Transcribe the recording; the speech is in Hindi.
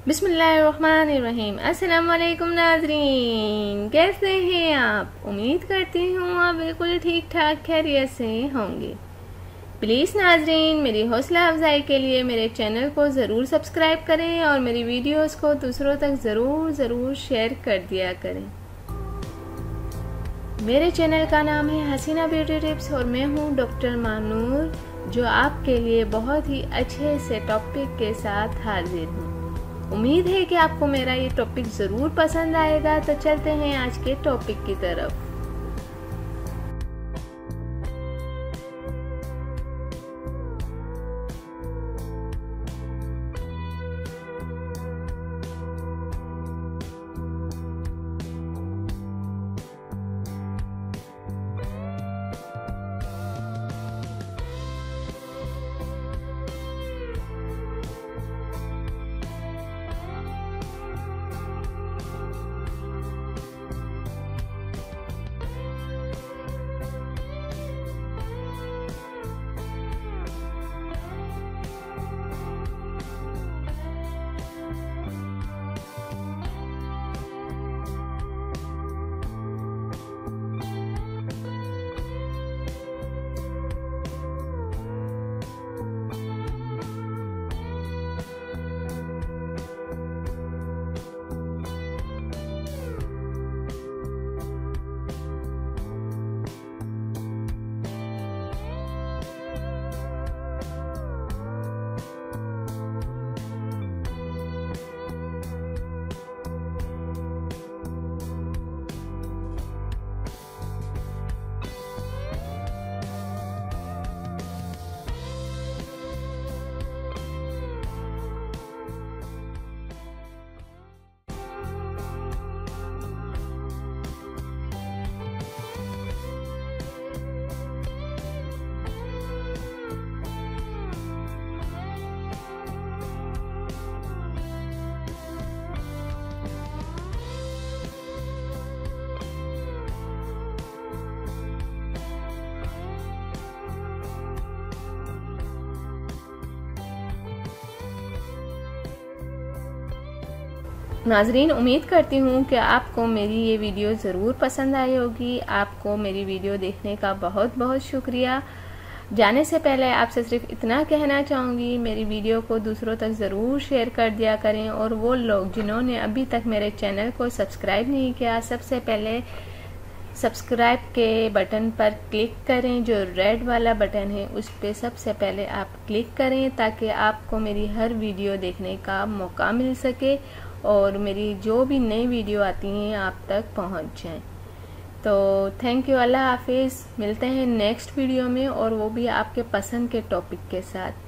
बिस्मिल्लाहिर्रहमानिर्रहीम। अस्सलाम वालेकुम नाज़रीन, कैसे हैं आप? उम्मीद करती हूँ आप बिल्कुल ठीक ठाक खैरियत से होंगे। प्लीज़ नाज़रीन, मेरी हौसला अफजाई के लिए मेरे चैनल को ज़रूर सब्सक्राइब करें और मेरी वीडियोस को दूसरों तक ज़रूर शेयर कर दिया करें। मेरे चैनल का नाम है हसीना ब्यूटी टिप्स और मैं हूँ डॉक्टर मानूर, जो आपके लिए बहुत ही अच्छे से टॉपिक के साथ हाजिर हूँ। उम्मीद है कि आपको मेरा ये टॉपिक ज़रूर पसंद आएगा। तो चलते हैं आज के टॉपिक की तरफ। नाजरीन, उम्मीद करती हूँ कि आपको मेरी ये वीडियो ज़रूर पसंद आई होगी। आपको मेरी वीडियो देखने का बहुत बहुत शुक्रिया। जाने से पहले आपसे सिर्फ इतना कहना चाहूँगी, मेरी वीडियो को दूसरों तक ज़रूर शेयर कर दिया करें। और वो लोग जिन्होंने अभी तक मेरे चैनल को सब्सक्राइब नहीं किया, सबसे पहले सब्सक्राइब के बटन पर क्लिक करें। जो रेड वाला बटन है उस पर सबसे पहले आप क्लिक करें, ताकि आपको मेरी हर वीडियो देखने का मौका मिल सके और मेरी जो भी नई वीडियो आती हैं आप तक पहुंच जाएं। तो थैंक यू, अल्लाह हाफिज़। मिलते हैं नेक्स्ट वीडियो में, और वो भी आपके पसंद के टॉपिक के साथ।